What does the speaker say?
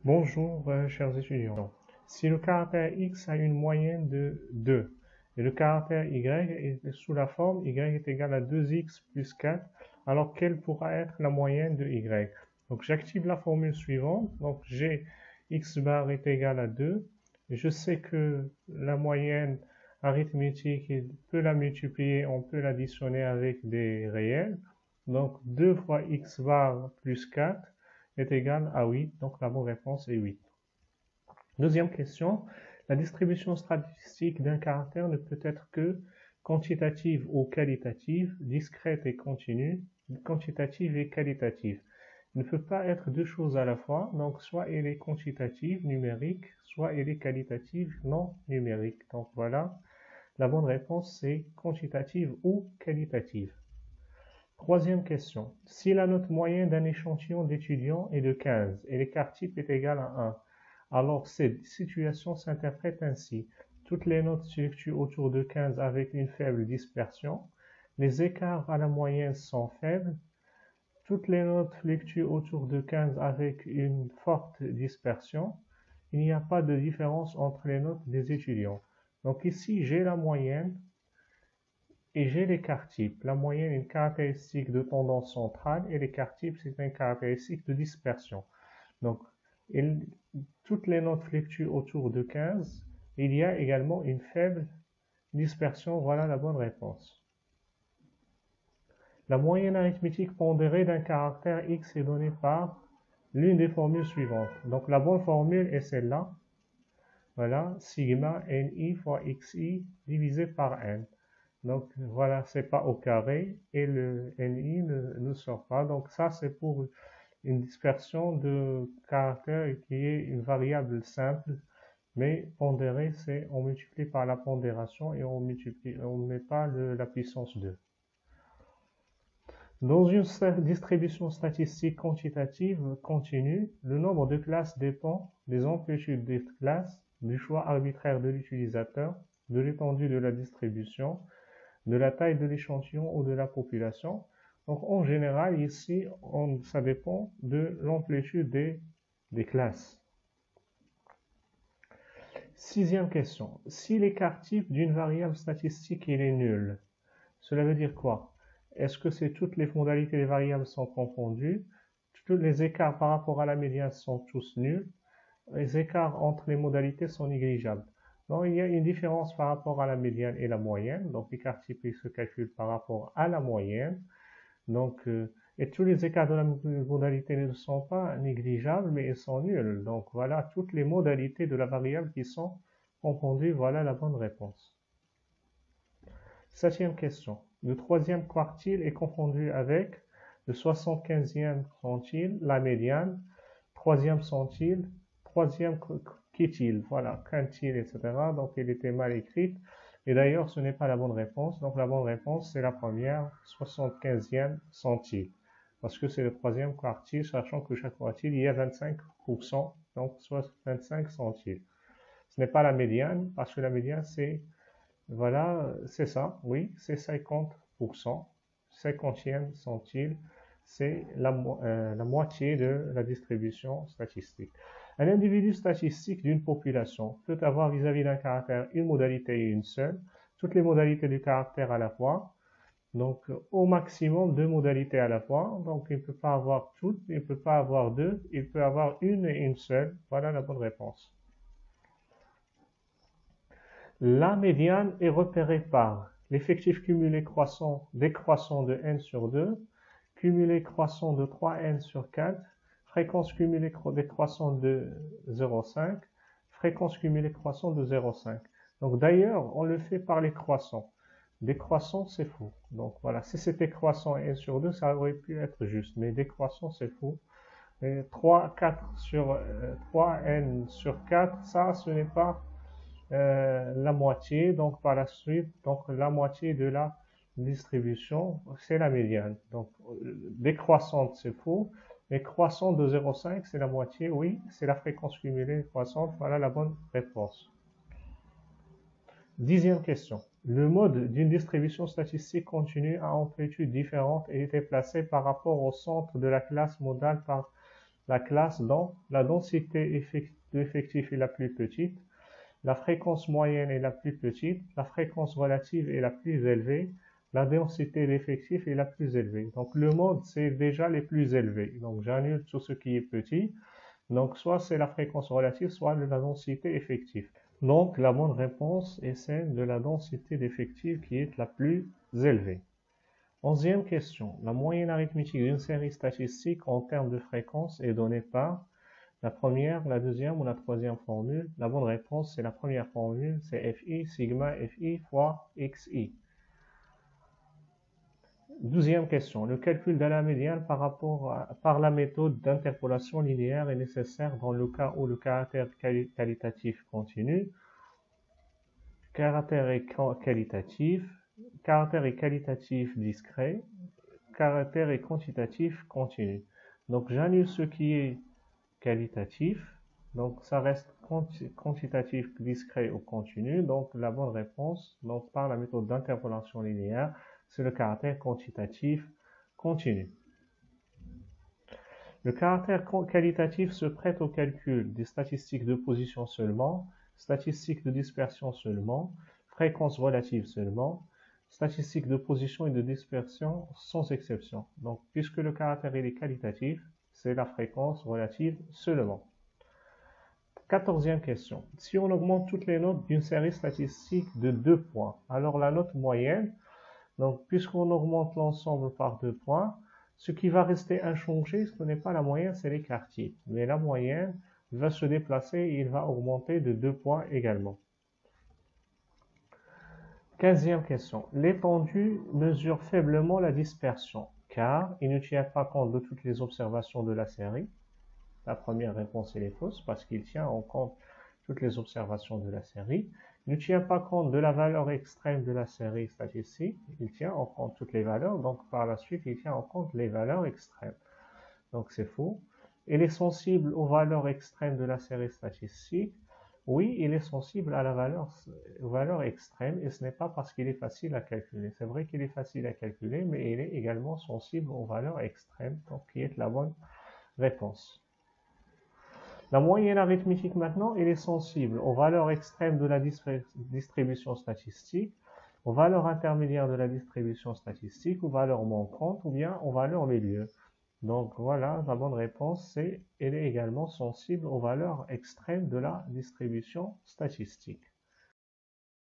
Bonjour, chers étudiants. Si le caractère x a une moyenne de 2 et le caractère y est sous la forme y est égal à 2x plus 4, alors quelle pourra être la moyenne de y? Donc j'active la formule suivante. Donc j'ai x bar est égal à 2. Je sais que la moyenne arithmétique, on peut la multiplier, on peut l'additionner avec des réels. Donc 2 fois x bar plus 4 est égal à 8, donc la bonne réponse est 8. Deuxième question, la distribution statistique d'un caractère ne peut être que quantitative ou qualitative, discrète et continue, quantitative et qualitative. Il ne peut pas être deux choses à la fois, donc soit elle est quantitative, numérique, soit elle est qualitative, non numérique. Donc voilà, la bonne réponse c'est quantitative ou qualitative. Troisième question. Si la note moyenne d'un échantillon d'étudiants est de 15 et l'écart type est égal à 1, alors cette situation s'interprète ainsi. Toutes les notes se fluctuent autour de 15 avec une faible dispersion. Les écarts à la moyenne sont faibles. Toutes les notes fluctuent autour de 15 avec une forte dispersion. Il n'y a pas de différence entre les notes des étudiants. Donc ici, j'ai la moyenne et j'ai l'écart type. La moyenne est une caractéristique de tendance centrale et l'écart type, c'est une caractéristique de dispersion. Donc, toutes les notes fluctuent autour de 15. Il y a également une faible dispersion. Voilà la bonne réponse. La moyenne arithmétique pondérée d'un caractère x est donnée par l'une des formules suivantes. Donc, la bonne formule est celle-là. Voilà, sigma ni fois xi divisé par n. Donc voilà, c'est pas au carré et le ni ne sort pas. Donc ça, c'est pour une dispersion de caractère qui est une variable simple, mais pondérée, c'est on multiplie par la pondération et on ne met pas la puissance 2. Dans une distribution statistique quantitative continue, le nombre de classes dépend des amplitudes des classes, du choix arbitraire de l'utilisateur, de l'étendue de la distribution, de la taille de l'échantillon ou de la population. Donc en général, ici, ça dépend de l'amplitude des classes. Sixième question. Si l'écart type d'une variable statistique il est nul, cela veut dire quoi? Est-ce que c'est toutes les modalités des variables sont confondues? Tous les écarts par rapport à la médiane sont tous nuls? Les écarts entre les modalités sont négligeables. Donc, il y a une différence par rapport à la médiane et la moyenne. Donc, l'écart typique se calcule par rapport à la moyenne. Donc, et tous les écarts de la modalité ne sont pas négligeables, mais ils sont nuls. Donc, voilà toutes les modalités de la variable qui sont confondues. Voilà la bonne réponse. Septième question. Le troisième quartile est confondu avec le 75e centile, la médiane, troisième centile, troisième quintile, voilà, quintile, etc. Donc, il était mal écrite. Et d'ailleurs, ce n'est pas la bonne réponse. Donc, la bonne réponse, c'est la première, 75e centile. Parce que c'est le troisième quartile, sachant que chaque quartile, il y a 25%, donc soit 25 centiles. Ce n'est pas la médiane, parce que la médiane, c'est, voilà, c'est ça, oui, c'est 50%. 50e centile, c'est la moitié de la distribution statistique. Un individu statistique d'une population peut avoir vis-à-vis d'un caractère une modalité et une seule, toutes les modalités du caractère à la fois, donc au maximum deux modalités à la fois, donc il ne peut pas avoir toutes, il ne peut pas avoir deux, il peut avoir une et une seule, voilà la bonne réponse. La médiane est repérée par l'effectif cumulé croissant décroissant de n sur 2, cumulé croissant de 3n sur 4, fréquence cumulée décroissante de 0,5, fréquence cumulée croissante de 0,5. Donc d'ailleurs, on le fait par les croissants. Décroissant, c'est faux. Donc voilà, si c'était croissant n sur 2, ça aurait pu être juste, mais décroissant, c'est faux. Et 3, 4 sur 3n sur 4, ça, ce n'est pas la moitié, donc par la suite, donc la moitié de la distribution, c'est la médiane. Donc décroissante, c'est faux, mais croissante de 0,5, c'est la moitié, oui, c'est la fréquence cumulée croissante, voilà la bonne réponse. Dixième question. Le mode d'une distribution statistique continue à amplitude différente et était placé par rapport au centre de la classe modale par la classe dont la densité de l'effectif est la plus petite, la fréquence moyenne est la plus petite, la fréquence relative est la plus élevée, la densité d'effectif est la plus élevée. Donc le mode, c'est déjà les plus élevés. Donc j'annule tout ce qui est petit. Donc soit c'est la fréquence relative, soit la densité effective. Donc la bonne réponse est celle de la densité d'effectif qui est la plus élevée. 11e question. La moyenne arithmétique d'une série statistique en termes de fréquence est donnée par la première, la deuxième ou la troisième formule. La bonne réponse, c'est la première formule, c'est FI sigma FI fois XI. 12e question. Le calcul de la médiane par la méthode d'interpolation linéaire est nécessaire dans le cas où le caractère qualitatif continu, caractère est qualitatif discret, caractère est quantitatif continu. Donc j'annule ce qui est qualitatif, donc ça reste quantitatif, discret ou continu. Donc la bonne réponse, donc par la méthode d'interpolation linéaire, c'est le caractère quantitatif continu. Le caractère qualitatif se prête au calcul des statistiques de position seulement, statistiques de dispersion seulement, fréquence relative seulement, statistiques de position et de dispersion sans exception. Donc, puisque le caractère est qualitatif, c'est la fréquence relative seulement. 14e question. Si on augmente toutes les notes d'une série statistique de 2 points, alors la note moyenne, donc puisqu'on augmente l'ensemble par 2 points, ce qui va rester inchangé, ce n'est pas la moyenne, c'est l'écart type. Mais la moyenne va se déplacer et il va augmenter de 2 points également. 15e question. L'étendue mesure faiblement la dispersion, car il ne tient pas compte de toutes les observations de la série. La première réponse est fausse, parce qu'il tient en compte toutes les observations de la série. Il ne tient pas compte de la valeur extrême de la série statistique. Il tient en compte toutes les valeurs, donc par la suite, il tient en compte les valeurs extrêmes. Donc c'est faux. Il est sensible aux valeurs extrêmes de la série statistique. Oui, il est sensible à aux valeurs extrêmes, et ce n'est pas parce qu'il est facile à calculer. C'est vrai qu'il est facile à calculer, mais il est également sensible aux valeurs extrêmes, donc qui est la bonne réponse. La moyenne arithmétique maintenant, elle est sensible aux valeurs extrêmes de la distribution statistique, aux valeurs intermédiaires de la distribution statistique, aux valeurs manquantes ou bien aux valeurs milieu. Donc voilà, la bonne réponse, c'est elle est également sensible aux valeurs extrêmes de la distribution statistique.